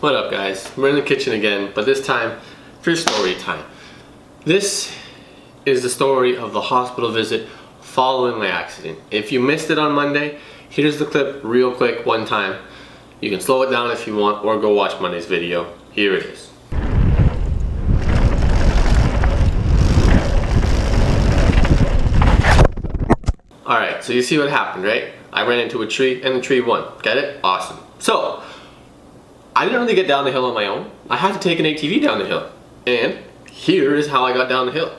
What up, guys? We're in the kitchen again, but this time for story time. This is the story of the hospital visit following my accident. If you missed it on Monday, here's the clip real quick one time. You can slow it down if you want or go watch Monday's video. Here it is. Alright, so you see what happened, right? I ran into a tree and the tree won. Get it? Awesome. So, I didn't really get down the hill on my own. I had to take an ATV down the hill. And here is how I got down the hill.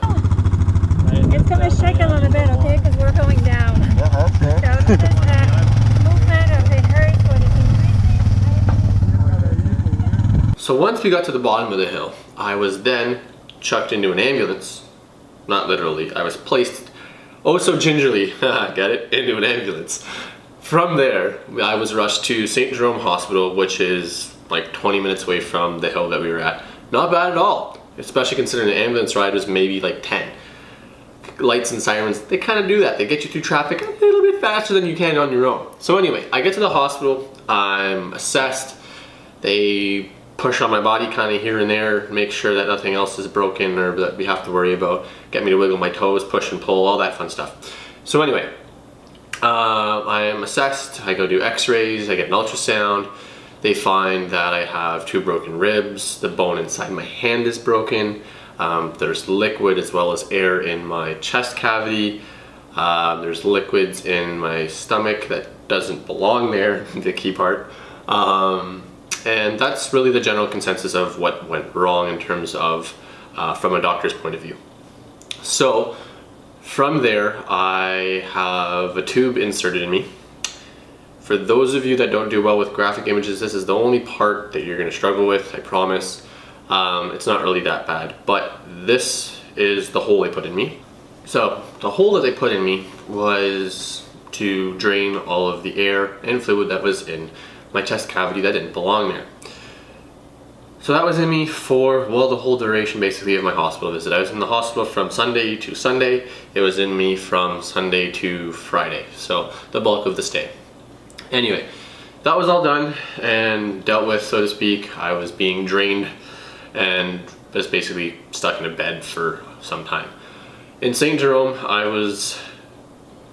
It's going to shake a little bit, okay? Because we're going down. Yeah, okay. So this is movement of the earth what is increasing. So once we got to the bottom of the hill, I was then chucked into an ambulance. Not literally. I was placed, oh so gingerly, get it? Into an ambulance. From there, I was rushed to St. Jerome Hospital, which is like 20 minutes away from the hill that we were at. Not bad at all, especially considering the ambulance ride was maybe like 10. Lights and sirens, they kind of do that. They get you through traffic a little bit faster than you can on your own. So anyway, I get to the hospital, I'm assessed. They push on my body kind of here and there, make sure that nothing else is broken or that we have to worry about. Get me to wiggle my toes, push and pull, all that fun stuff. So anyway, I am assessed, I go do x-rays, I get an ultrasound. They find that I have 2 broken ribs, the bone inside my hand is broken, there's liquid as well as air in my chest cavity, there's liquids in my stomach that doesn't belong there, the key part. And that's really the general consensus of what went wrong in terms of from a doctor's point of view. So from there, I have a tube inserted in me. For those of you that don't do well with graphic images, this is the only part that you're going to struggle with, I promise. It's not really that bad, but this is the hole they put in me. So the hole that they put in me was to drain all of the air and fluid that was in my chest cavity that didn't belong there. So that was in me for, well, the whole duration basically of my hospital visit. I was in the hospital from Sunday to Sunday. It was in me from Sunday to Friday, so the bulk of the stay. Anyway, that was all done and dealt with, so to speak. I was being drained and was basically stuck in a bed for some time. In St. Jerome, I was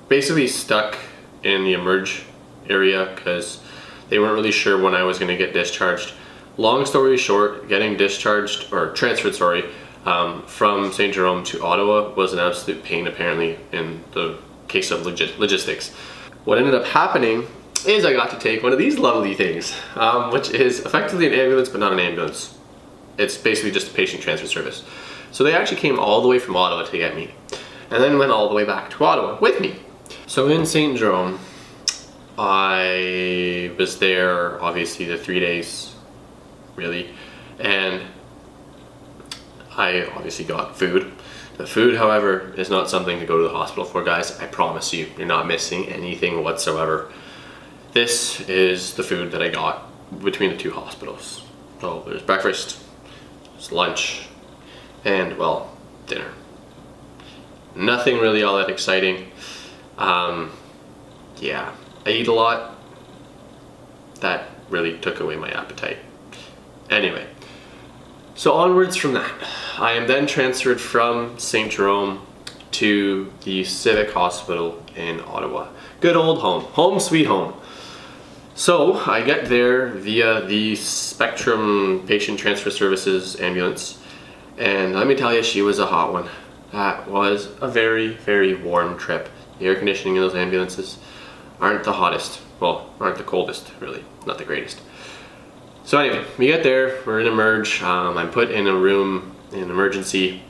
basically stuck in the emerge area because they weren't really sure when I was going to get discharged. Long story short, getting discharged, or transferred, sorry, from St. Jerome to Ottawa was an absolute pain apparently in the case of logistics. What ended up happening is I got to take one of these lovely things, which is effectively an ambulance, but not an ambulance. It's basically just a patient transfer service. So they actually came all the way from Ottawa to get me, and then went all the way back to Ottawa with me. So in St. Jerome, I was there obviously the 3 days, really, and I obviously got food. The food, however, is not something to go to the hospital for, guys. I promise you, you're not missing anything whatsoever. This is the food that I got between the 2 hospitals. So there's breakfast, there's lunch, and, well, dinner. Nothing really all that exciting. Yeah, I eat a lot. That really took away my appetite. Anyway, so onwards from that, I am then transferred from St. Jerome to the Civic Hospital in Ottawa. Good old home, home sweet home. So I get there via the Spectrum Patient Transfer Services ambulance, and let me tell you, she was a hot one. That was a very, very warm trip. The air conditioning in those ambulances aren't the hottest, well, aren't the coldest, really, not the greatest. So anyway, we get there, we're in emerge, I'm put in a room in emergency,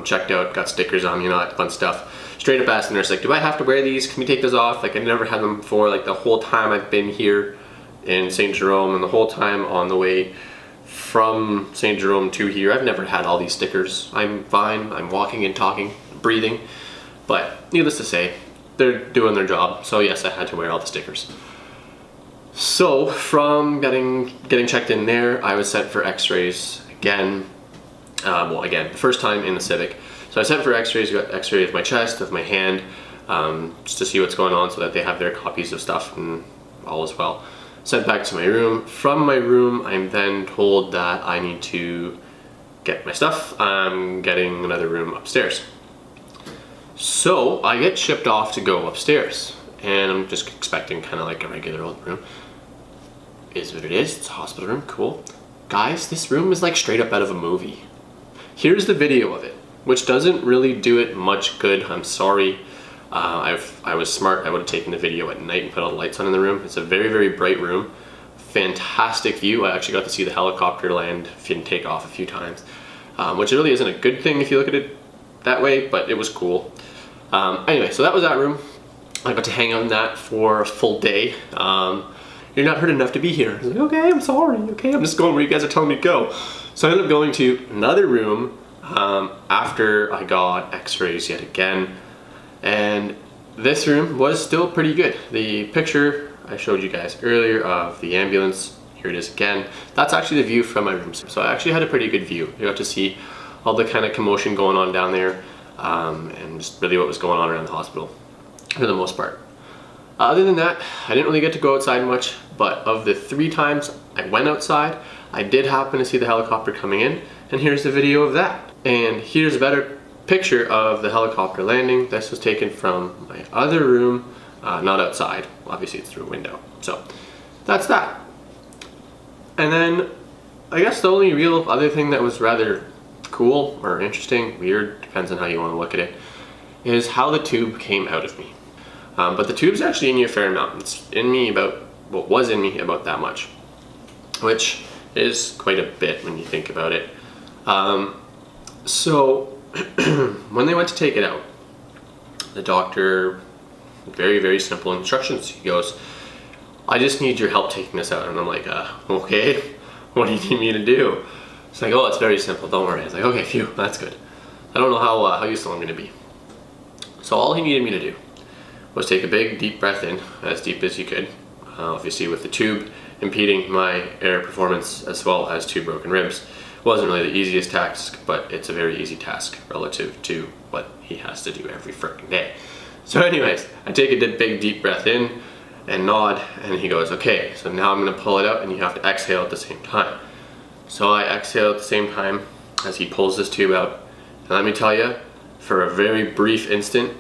checked out, got stickers on me and all that fun stuff. Straight up asked the nurse, like, do I have to wear these? Can we take those off? Like, I never had them before, like the whole time I've been here in St. Jerome and the whole time on the way from St. Jerome to here, I've never had all these stickers. I'm fine, I'm walking and talking, breathing, but needless to say, they're doing their job, so yes, I had to wear all the stickers. So from getting checked in there, I was sent for x-rays again. Well, again, the first time in the Civic. So I sent for x-rays, got x-rays of my chest, of my hand, just to see what's going on so that they have their copies of stuff and all is well. sent back to my room. From my room, I'm then told that I need to get my stuff. I'm getting another room upstairs. So I get shipped off to go upstairs, and I'm just expecting kind of like a regular old room. Is what it is. It's a hospital room. Cool. Guys, this room is like straight up out of a movie. Here's the video of it, which doesn't really do it much good. I'm sorry. I was smart. I would have taken the video at night and put all the lights on in the room. It's a very, very bright room. Fantastic view. I actually got to see the helicopter land and take off a few times, which really isn't a good thing if you look at it that way, but it was cool. Anyway, so that was that room. I got to hang out in that for a full day. You're not hurt enough to be here. I was like, okay, I'm sorry. Okay, I'm just going where you guys are telling me to go. So I ended up going to another room after I got x-rays yet again. And this room was still pretty good. The picture I showed you guys earlier of the ambulance, here it is again. That's actually the view from my room. So I actually had a pretty good view. You got to see all the kind of commotion going on down there, and just really what was going on around the hospital for the most part. Other than that, I didn't really get to go outside much, but of the 3 times I went outside, I did happen to see the helicopter coming in, and here's the video of that. And here's a better picture of the helicopter landing. This was taken from my other room, not outside. Obviously it's through a window. So that's that. And then I guess the only real other thing that was rather cool or interesting, weird, depends on how you want to look at it, is how the tube came out of me. But the tube's actually in me a fair amount. It's in me about, well, was in me about that much, which is quite a bit when you think about it. So when they went to take it out, the doctor, very, very simple instructions. He goes, I just need your help taking this out. And I'm like, okay, what do you need me to do? It's like, oh, it's very simple, don't worry. I was like, okay, phew, that's good. I don't know how useful I'm gonna be. So all he needed me to do was take a big deep breath in, as deep as you could, obviously with the tube impeding my air performance as well as 2 broken ribs. It wasn't really the easiest task, but it's a very easy task relative to what he has to do every freaking day. So anyways, I take a big deep breath in and nod, and he goes, okay, so now I'm gonna pull it out and you have to exhale at the same time. So I exhale at the same time as he pulls this tube out, and let me tell you, for a very brief instant,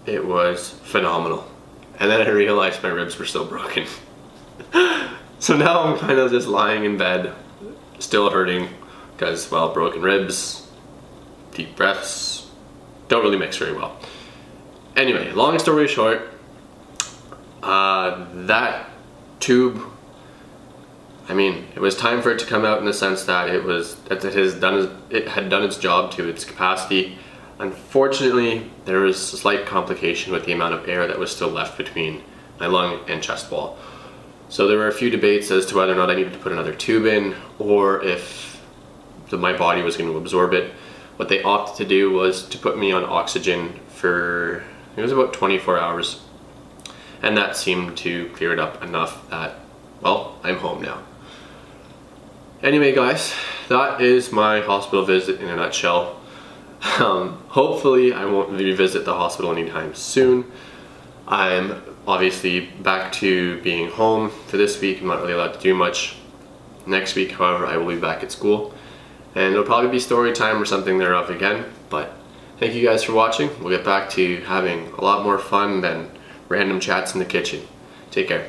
it was phenomenal. And then I realized my ribs were still broken. So now I'm kind of just lying in bed, still hurting, because, well, broken ribs, deep breaths, don't really mix very well. Anyway, long story short, that tube, I mean, it was time for it to come out in the sense that it had done its job to its capacity. Unfortunately, there was a slight complication with the amount of air that was still left between my lung and chest wall. So there were a few debates as to whether or not I needed to put another tube in, or if my body was going to absorb it. What they opted to do was to put me on oxygen for, it was about 24 hours. And that seemed to clear it up enough that, well, I'm home now. Anyway, guys, that is my hospital visit in a nutshell. Hopefully I won't revisit the hospital anytime soon. I'm obviously back to being home for this week. I'm not really allowed to do much next week. However, I will be back at school, and it'll probably be story time or something thereof again. But thank you guys for watching. We'll get back to having a lot more fun than random chats in the kitchen. Take care.